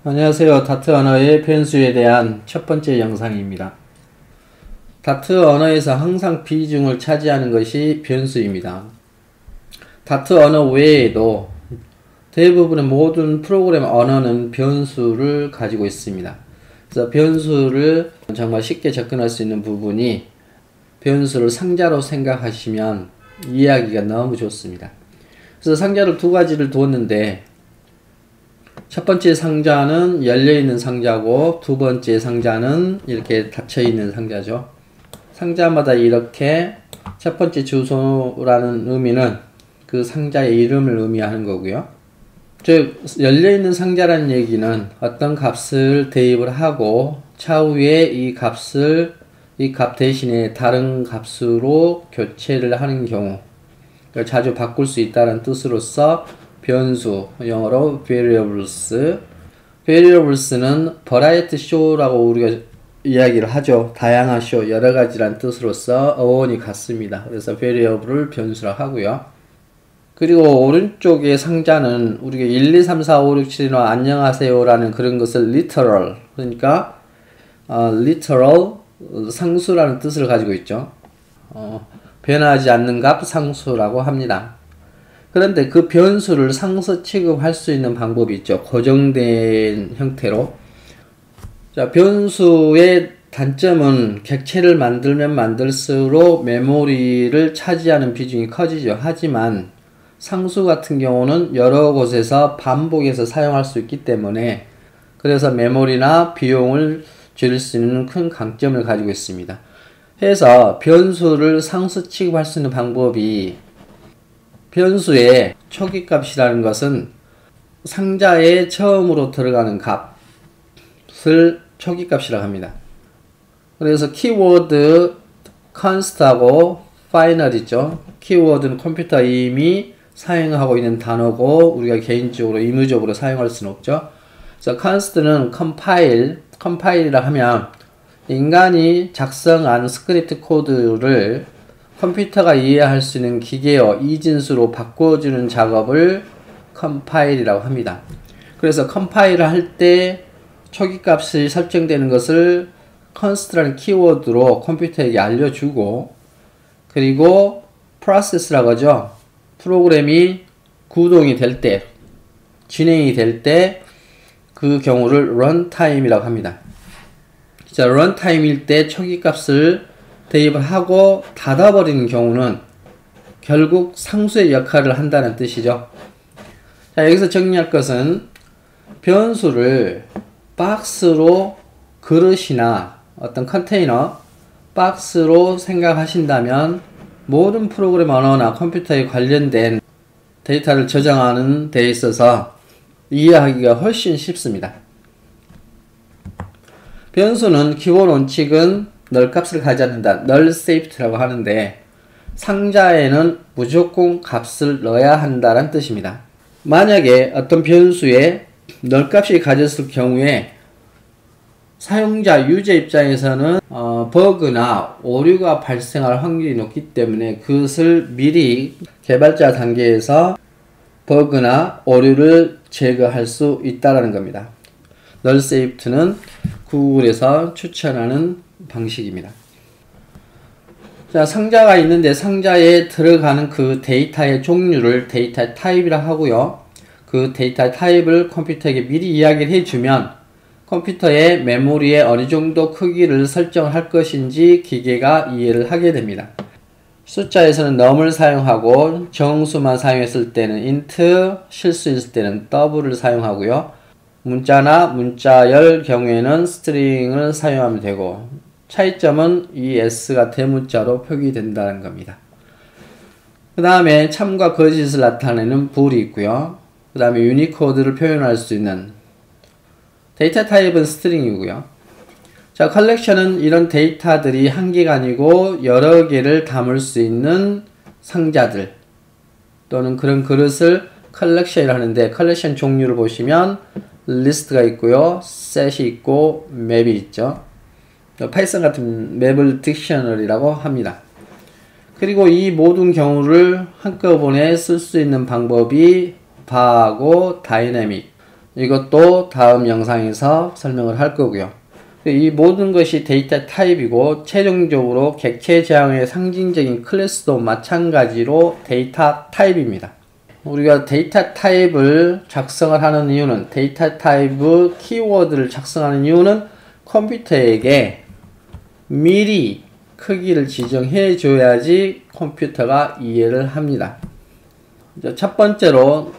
안녕하세요. 다트 언어의 변수에 대한 첫 번째 영상입니다. 다트 언어에서 항상 비중을 차지하는 것이 변수입니다. 다트 언어 외에도 대부분의 모든 프로그램 언어는 변수를 가지고 있습니다. 그래서 변수를 정말 쉽게 접근할 수 있는 부분이 변수를 상자로 생각하시면 이해하기가 너무 좋습니다. 그래서 상자를 두 가지를 두었는데 첫 번째 상자는 열려있는 상자고 두 번째 상자는 이렇게 닫혀있는 상자죠. 상자마다 이렇게 첫 번째 주소라는 의미는 그 상자의 이름을 의미하는 거고요. 즉 열려있는 상자라는 얘기는 어떤 값을 대입을 하고 차후에 이 값을 이 값 대신에 다른 값으로 교체를 하는 경우 자주 바꿀 수 있다는 뜻으로서 변수, 영어로 variables. variables는 variety show라고 우리가 이야기를 하죠. 다양한 쇼, 여러 가지란 뜻으로서 어원이 같습니다. 그래서 variable을 변수라 하고요. 그리고 오른쪽의 상자는 우리가 1, 2, 3, 4, 5, 6, 7, 8 안녕하세요 라는 그런 것을 literal, 그러니까 literal 상수라는 뜻을 가지고 있죠. 변하지 않는 값 상수라고 합니다. 그런데 그 변수를 상수 취급할 수 있는 방법이 있죠. 고정된 형태로. 자, 변수의 단점은 객체를 만들면 만들수록 메모리를 차지하는 비중이 커지죠. 하지만 상수 같은 경우는 여러 곳에서 반복해서 사용할 수 있기 때문에 그래서 메모리나 비용을 줄일 수 있는 큰 강점을 가지고 있습니다. 해서 변수를 상수 취급할 수 있는 방법이 변수의 초기값이라는 것은 상자에 처음으로 들어가는 값을 초기값이라고 합니다. 그래서 키워드 const하고 final 있죠. 키워드는 컴퓨터가 이미 사용하고 있는 단어고 우리가 개인적으로 의무적으로 사용할 수는 없죠. 그래서 const는 compile이라 하면 인간이 작성한 스크립트 코드를 컴퓨터가 이해할 수 있는 기계어 이진수로 바꿔주는 작업을 compile이라고 합니다. 그래서 compile을 할 때 초기값이 설정되는 것을 const라는 키워드로 컴퓨터에게 알려주고 그리고 process라고 하죠. 프로그램이 구동이 될 때, 진행이 될 때 그 경우를 runtime이라고 합니다. 자, runtime일 때 초기값을 대입을 하고 닫아버리는 경우는 결국 상수의 역할을 한다는 뜻이죠. 자, 여기서 정리할 것은 변수를 박스로 그릇이나 어떤 컨테이너 박스로 생각하신다면 모든 프로그램 언어나 컴퓨터에 관련된 데이터를 저장하는 데 있어서 이해하기가 훨씬 쉽습니다. 변수는 기본 원칙은 널 값을 가져야 null safety라고 하는데 상자에는 무조건 값을 넣어야 한다는 뜻입니다. 만약에 어떤 변수에 null 값이 가졌을 경우에 사용자, 유저 입장에서는 버그나 오류가 발생할 확률이 높기 때문에 그것을 미리 개발자 단계에서 버그나 오류를 제거할 수 있다는 겁니다. null safety는 구글에서 추천하는 방식입니다. 자, 상자가 있는데 상자에 들어가는 그 데이터의 종류를 데이터 타입이라 하고요. 그 데이터 타입을 컴퓨터에게 미리 이야기를 해주면 컴퓨터의 메모리에 어느 정도 크기를 설정할 것인지 기계가 이해를 하게 됩니다. 숫자에서는 num을 사용하고 정수만 사용했을 때는 int, 실수했을 때는 double을 사용하고요. 문자나 문자열 경우에는 string을 사용하면 되고 차이점은 이 s가 대문자로 표기된다는 겁니다. 그 다음에 참과 거짓을 나타내는 bool이 있고요. 그 다음에 유니코드를 표현할 수 있는 데이터 타입은 string이고요. 자, 컬렉션은 이런 데이터들이 한 개가 아니고 여러 개를 담을 수 있는 상자들 또는 그런 그릇을 컬렉션이라 하는데 컬렉션 종류를 보시면 리스트가 있고요. 셋이 있고 맵이 있죠. 파이썬 같은 맵을 딕셔너리라고 합니다. 그리고 이 모든 경우를 한꺼번에 쓸 수 있는 방법이 var하고 dynamic. 이것도 다음 영상에서 설명을 할 거고요. 이 모든 것이 데이터 타입이고 최종적으로 객체 지향의 상징적인 클래스도 마찬가지로 데이터 타입입니다. 우리가 데이터 타입을 작성을 하는 이유는 데이터 타입 키워드를 작성하는 이유는 컴퓨터에게 미리 크기를 지정해 줘야지 컴퓨터가 이해를 합니다. 첫 번째로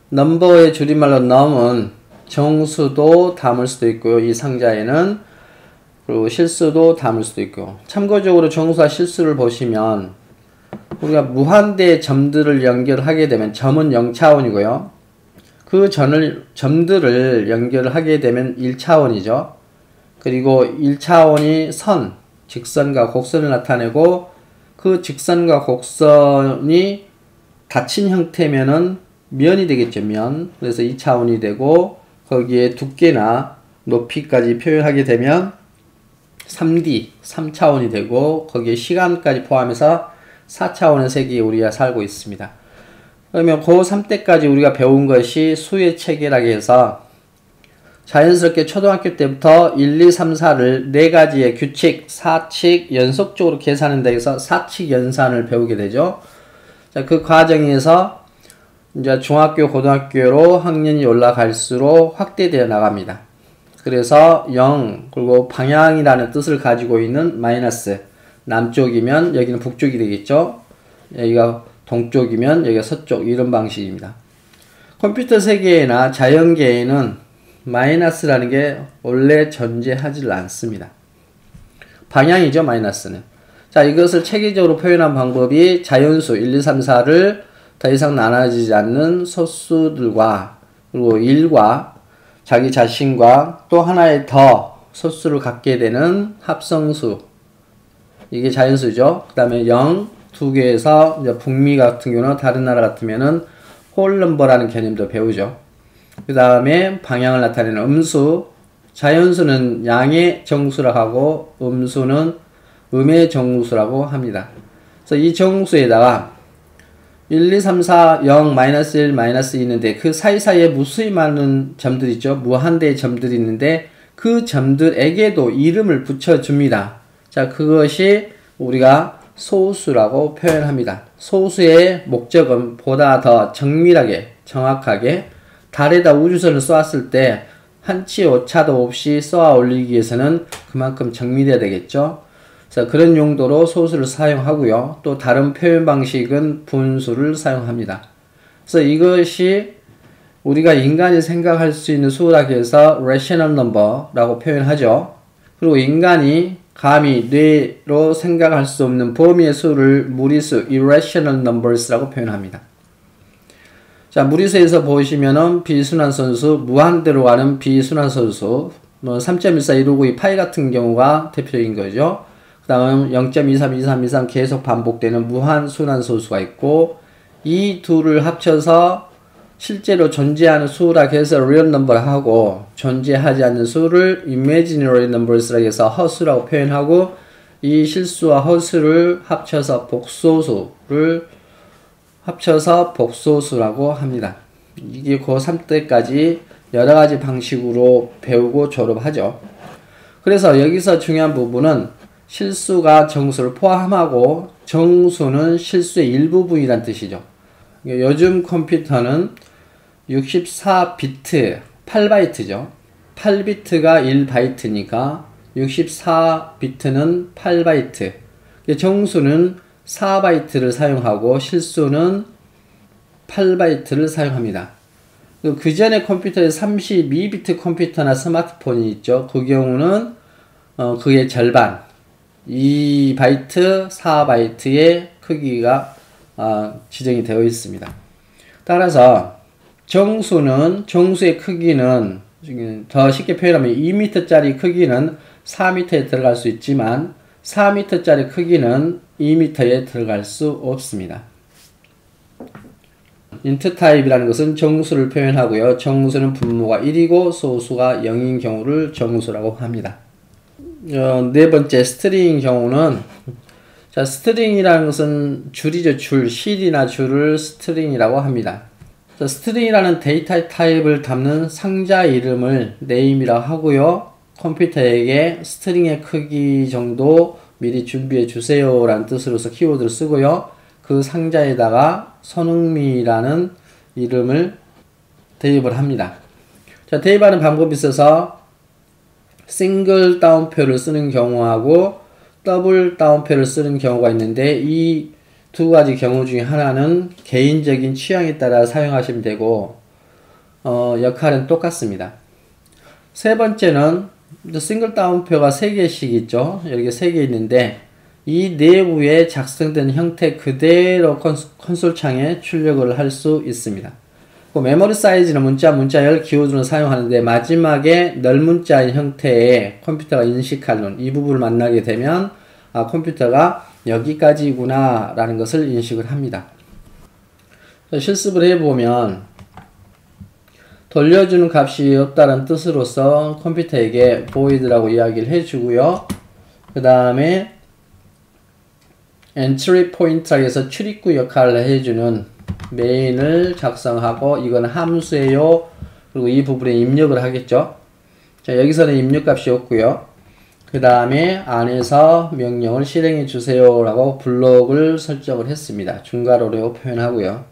넘버의 줄임말로 num은 정수도 담을 수도 있고요. 이 상자에는 그리고 실수도 담을 수도 있고, 참고적으로 정수와 실수를 보시면 우리가 무한대의 점들을 연결하게 되면 점은 0차원이고요. 그 점들을 연결하게 되면 1차원이죠. 그리고 1차원이 선, 직선과 곡선을 나타내고 그 직선과 곡선이 닫힌 형태면은 면이 되겠죠. 면. 그래서 2차원이 되고 거기에 두께나 높이까지 표현하게 되면 3D, 3차원이 되고 거기에 시간까지 포함해서 4차원의 세계에 우리가 살고 있습니다. 그러면 고3 때까지 우리가 배운 것이 수의 체계라고 해서 자연스럽게 초등학교 때부터 1, 2, 3, 4를 4가지의 규칙, 사칙, 연속적으로 계산한다 해서 사칙 연산을 배우게 되죠. 자, 그 과정에서 이제 중학교, 고등학교로 학년이 올라갈수록 확대되어 나갑니다. 그래서 0, 그리고 방향이라는 뜻을 가지고 있는 마이너스, 남쪽이면 여기는 북쪽이 되겠죠. 여기가 동쪽이면 여기가 서쪽, 이런 방식입니다. 컴퓨터 세계나 자연계에는 마이너스라는 게 원래 존재하지 않습니다. 방향이죠, 마이너스는. 자, 이것을 체계적으로 표현한 방법이 자연수 1, 2, 3, 4를 더 이상 나눠지지 않는 소수들과 그리고 1과 자기 자신과 또 하나의 더 소수를 갖게 되는 합성수, 이게 자연수죠. 그 다음에 0, 2개에서 이제 북미 같은 경우는 다른 나라 같으면은 홀 넘버라는 개념도 배우죠. 그 다음에 방향을 나타내는 음수, 자연수는 양의 정수라고 하고 음수는 음의 정수라고 합니다. 그래서 이 정수에다가 1, 2, 3, 4, 0, 마이너스 1, 마이너스 2 있는데 그 사이사이에 무수히 많은 점들이 있죠. 무한대의 점들이 있는데 그 점들에게도 이름을 붙여줍니다. 자, 그것이 우리가 소수라고 표현합니다. 소수의 목적은 보다 더 정밀하게, 정확하게 달에다 우주선을 쏘았을 때 한치 오차도 없이 쏘아 올리기 위해서는 그만큼 정밀해야 되겠죠. 그래서 그런 용도로 소수를 사용하고요. 또 다른 표현 방식은 분수를 사용합니다. 그래서 이것이 우리가 인간이 생각할 수 있는 수라고 해서 rational number라고 표현하죠. 그리고 인간이 감히 뇌로 생각할 수 없는 범위의 수를 무리수 irrational numbers라고 표현합니다. 자, 무리수에서 보시면은 비순환선수, 무한대로 가는 비순환선수, 3.141592 파이 같은 경우가 대표적인 거죠. 그 다음 0.232323 계속 반복되는 무한순환소수가 있고, 이 둘을 합쳐서 실제로 존재하는 수라고 해서 real number라고 하고, 존재하지 않는 수를 imaginary numbers라고 해서 허수라고 표현하고, 이 실수와 허수를 합쳐서 복소수라고 합니다. 이게 고3 때까지 여러가지 방식으로 배우고 졸업하죠. 그래서 여기서 중요한 부분은 실수가 정수를 포함하고 정수는 실수의 일부분이란 뜻이죠. 요즘 컴퓨터는 64비트, 8바이트죠. 8비트가 1바이트니까 64비트는 8바이트. 정수는 4바이트를 사용하고 실수는 8바이트를 사용합니다. 그 전에 컴퓨터에 32비트 컴퓨터나 스마트폰이 있죠. 그 경우는 그의 절반, 2바이트, 4바이트의 크기가 지정이 되어 있습니다. 따라서 정수의 크기는 더 쉽게 표현하면 2m짜리 크기는 4m에 들어갈 수 있지만 4m짜리 크기는 2m에 들어갈 수 없습니다. int 타입이라는 것은 정수를 표현하고요. 정수는 분모가 1이고 소수가 0인 경우를 정수라고 합니다. 네 번째 스트링 경우는, 자, 스트링이라는 것은 줄이죠. 줄, 실이나 줄을 스트링이라고 합니다. string이라는 데이터 타입을 담는 상자 이름을 name이라고 하고요. 컴퓨터에게 스트링의 크기 정도 미리 준비해 주세요 라는 뜻으로서 키워드를 쓰고요. 그 상자에다가 손흥민이라는 이름을 대입을 합니다. 자, 대입하는 방법이 있어서 싱글 따옴표를 쓰는 경우하고 더블 따옴표를 쓰는 경우가 있는데 이 두 가지 경우 중에 하나는 개인적인 취향에 따라 사용하시면 되고 역할은 똑같습니다. 세 번째는 싱글 따옴표가 3개씩 있죠. 여기 3개 있는데 이 내부에 작성된 형태 그대로 콘솔 창에 출력을 할 수 있습니다. 메모리 사이즈는 문자열 키워드를 사용하는데 마지막에 널문자인 형태의 컴퓨터가 인식하는 이 부분을 만나게 되면 컴퓨터가 여기까지구나 라는 것을 인식을 합니다. 실습을 해보면 돌려주는 값이 없다는 뜻으로서 컴퓨터에게 void라고 이야기를 해주고요. 그 다음에 entry pointer라고 해서 출입구 역할을 해주는 메인을 작성하고 이건 함수예요. 그리고 이 부분에 입력을 하겠죠. 자, 여기서는 입력값이 없고요. 그 다음에 안에서 명령을 실행해 주세요 라고 블록을 설정을 했습니다. 중괄호로 표현하고요.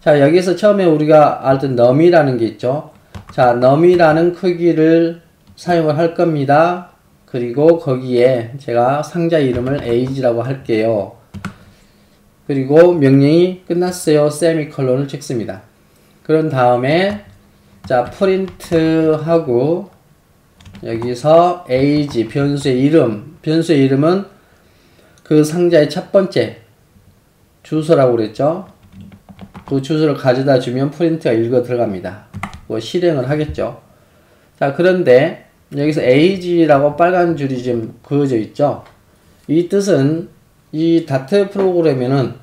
자, 여기서 처음에 우리가 알던 num이라는 게 있죠. 자, num이라는 크기를 사용을 할 겁니다. 그리고 거기에 제가 상자 이름을 age라고 할게요. 그리고 명령이 끝났어요. 세미콜론을 찍습니다. 그런 다음에 자, 프린트하고 여기서 age 변수의 이름은 그 상자의 첫 번째 주소라고 그랬죠. 그 주소를 가져다 주면 프린트가 읽어 들어갑니다. 뭐 실행을 하겠죠. 자, 그런데 여기서 age라고 빨간 줄이 지금 그어져 있죠. 이 뜻은 이 다트 프로그램에는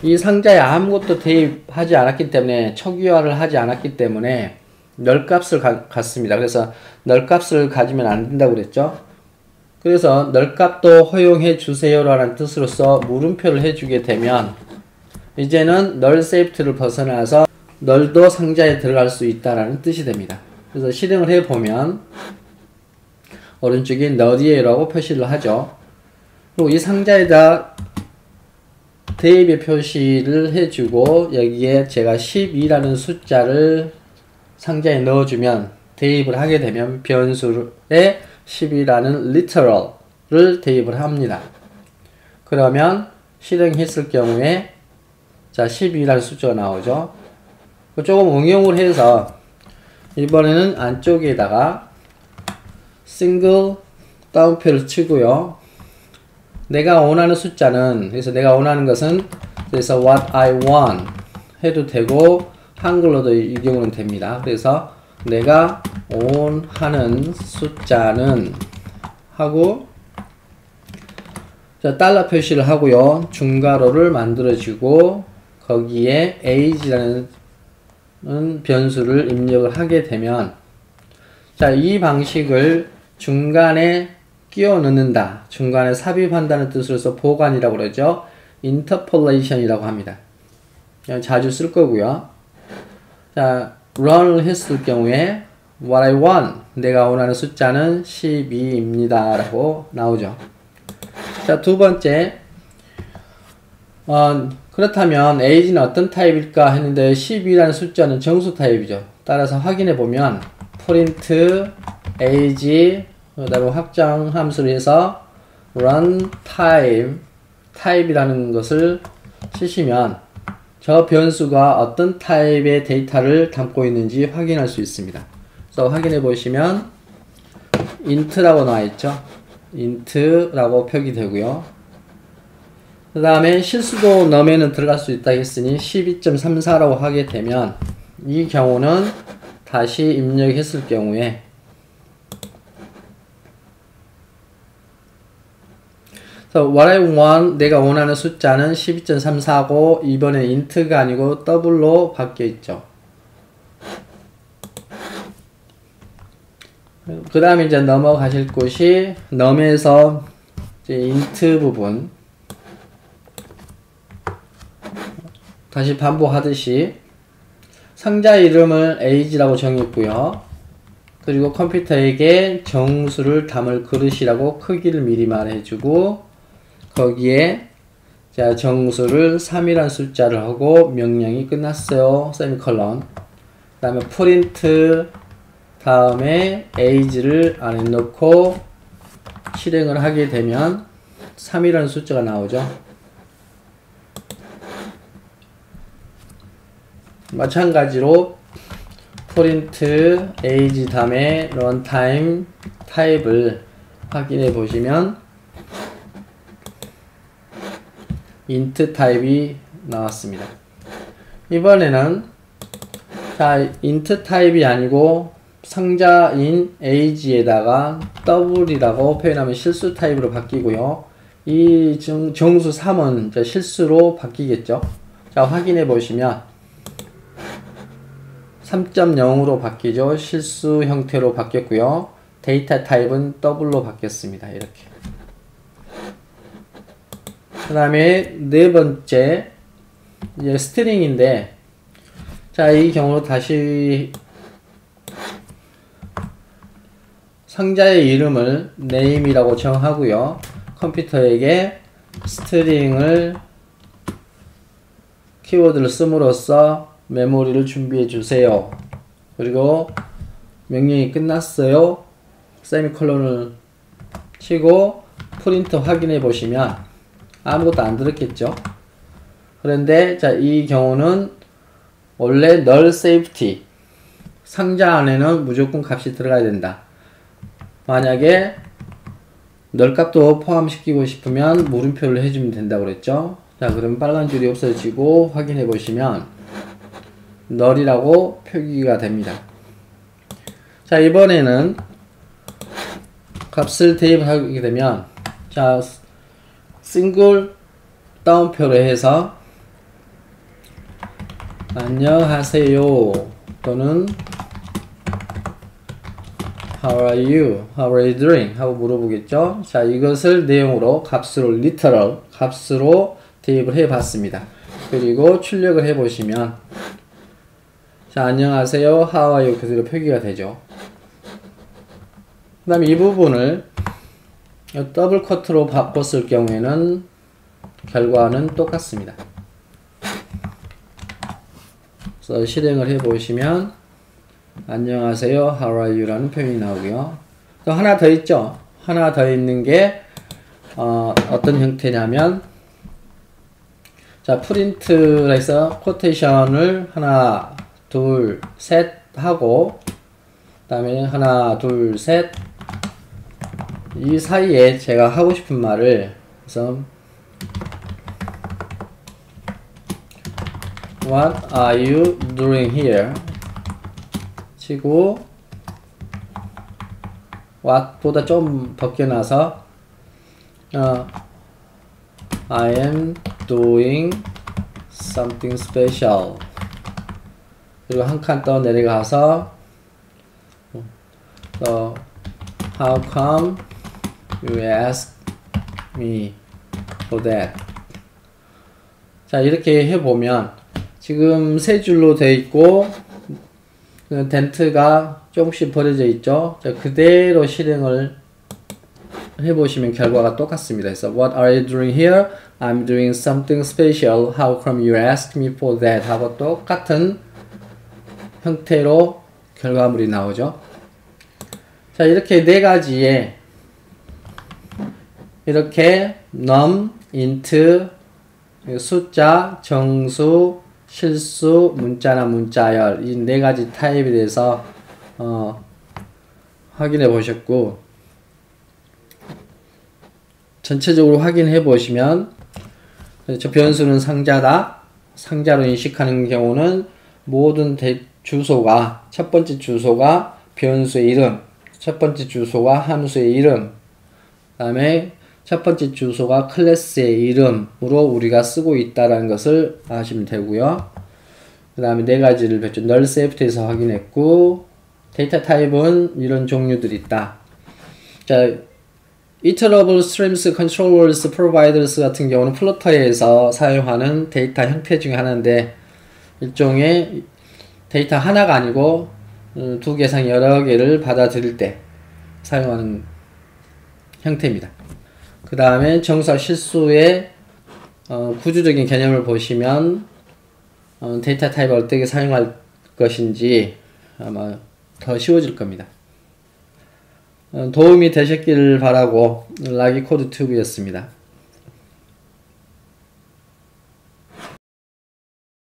이 상자에 아무것도 대입하지 않았기 때문에 초기화를 하지 않았기 때문에 널 값을 갖습니다. 그래서 널 값을 가지면 안 된다고 그랬죠. 그래서 널 값도 허용해 주세요 라는 뜻으로서 물음표를 해주게 되면 이제는 널 세이프트를 벗어나서 널도 상자에 들어갈 수 있다라는 뜻이 됩니다. 그래서 실행을 해보면 오른쪽에 널이에요라고 표시를 하죠. 그리고 이 상자에다 대입의 표시를 해주고 여기에 제가 12라는 숫자를 상자에 넣어주면 대입을 하게 되면 변수에 10이라는 literal을 대입을 합니다. 그러면 실행했을 경우에 자 12라는 숫자가 나오죠. 조금 응용을 해서 이번에는 안쪽에다가 싱글 따옴표를 치고요. 내가 원하는 숫자는 그래서 내가 원하는 것은 그래서 what I want 해도 되고 한글로도 이 경우는 됩니다. 그래서 내가 원하는 숫자는 하고 자 달러 표시를 하고요. 중괄호를 만들어주고 거기에 age라는 변수를 입력을 하게 되면 자 이 방식을 중간에 끼워 넣는다. 중간에 삽입한다는 뜻으로서 보관이라고 그러죠. interpolation이라고 합니다. 자주 쓸 거고요. 자, run을 했을 경우에 what I want, 내가 원하는 숫자는 12입니다. 라고 나오죠. 자, 두 번째 그렇다면 age는 어떤 타입일까 했는데 12라는 숫자는 정수 타입이죠. 따라서 확인해 보면 print age 그 다음에 확장 함수를 해서 run type이라는 것을 치시면 저 변수가 어떤 타입의 데이터를 담고 있는지 확인할 수 있습니다. 그래서 확인해 보시면 int라고 나와 있죠. int라고 표기되고요. 그 다음에 실수도 num에는 들어갈 수 있다 했으니 12.34라고 하게 되면 이 경우는 다시 입력했을 경우에 what I want, 내가 원하는 숫자는 12.34고 이번에 int가 아니고 double로 바뀌어 있죠. 그 다음에 이제 넘어가실 곳이 num에서 이제 int 부분 다시 반복하듯이 상자 이름을 age라고 정했고요. 그리고 컴퓨터에게 정수를 담을 그릇이라고 크기를 미리 말해주고 거기에 자 정수를 3이란 숫자를 하고 명령이 끝났어요. 세미콜론. 그 다음에 프린트 다음에 age를 안에 넣고 실행을 하게 되면 3이라는 숫자가 나오죠. 마찬가지로 프린트 age 다음에 runtime 타입을 확인해 보시면 int 타입이 나왔습니다. 이번에는 자 int 타입이 아니고 상자인 age에다가 double이라고 표현하면 실수 타입으로 바뀌고요. 이 정수 3은 실수로 바뀌겠죠. 자 확인해 보시면 3.0으로 바뀌죠. 실수 형태로 바뀌었고요. 데이터 타입은 더블로 바뀌었습니다. 이렇게. 그 다음에 네 번째 이제 스트링인데 자 이 경우로 다시 상자의 이름을 name이라고 정하고요. 컴퓨터에게 스트링을 키워드를 씀으로써 메모리를 준비해 주세요. 그리고 명령이 끝났어요. 세미콜론을 치고 프린트 확인해 보시면 아무것도 안 들었겠죠. 그런데 자 이 경우는 원래 null safety 상자 안에는 무조건 값이 들어가야 된다. 만약에 null 값도 포함시키고 싶으면 물음표를 해주면 된다고 그랬죠. 자 그럼 빨간 줄이 없어지고 확인해 보시면 null이라고 표기가 됩니다. 자 이번에는 값을 대입하게 되면 자 싱글 따옴표로 해서 안녕하세요 또는 How are you? How are you doing? 하고 물어보겠죠. 자 이것을 내용으로 값으로 literal 값으로 대입을 해 봤습니다. 그리고 출력을 해 보시면 자 안녕하세요 How are you? 그대로 표기가 되죠. 그 다음에 이 부분을 더블 쿼트로 바꿨을 경우에는 결과는 똑같습니다. 그래서 실행을 해 보시면 안녕하세요 How are you? 라는 표현이 나오고요. 또 하나 더 있죠. 하나 더 있는 게 어떤 형태냐면 자 프린트를 해서 쿼테이션을 하나 둘 셋 하고 그 다음에 하나 둘 셋 이 사이에 제가 하고 싶은 말을 그래서 What are you doing here? 치고 what보다 좀 벗겨놔서 I am doing something special 그리고 한 칸 더 내려가서 How come you ask me for that? 자 이렇게 해보면 지금 세 줄로 되어 있고 덴트가 조금씩 버려져 있죠. 자, 그대로 실행을 해보시면 결과가 똑같습니다. 그래서 What are you doing here? I'm doing something special. How come you asked me for that? 하고 똑같은 형태로 결과물이 나오죠. 자 이렇게 네 가지의 이렇게 num, int, 숫자, 정수, 실수, 문자나 문자열 이 네 가지 타입에 대해서 확인해 보셨고 전체적으로 확인해 보시면 저 변수는 상자다. 상자로 인식하는 경우는 모든 주소가 첫 번째 주소가 변수의 이름, 첫 번째 주소가 함수의 이름, 그 다음에 첫 번째 주소가 클래스의 이름으로 우리가 쓰고 있다는 것을 아시면 되고요. 그 다음에 네 가지를 배웠죠. null safety에서 확인했고 데이터 타입은 이런 종류들이 있다. 자, iterable streams, controllers, providers 같은 경우는 플러터에서 사용하는 데이터 형태 중에 하나인데 일종의 데이터 하나가 아니고 두 개 이상 여러 개를 받아들일 때 사용하는 형태입니다. 그 다음에 정사 실수의 구조적인 개념을 보시면 데이터 타입을 어떻게 사용할 것인지 아마 더 쉬워질 겁니다. 도움이 되셨길 바라고 락이코드 튜브였습니다.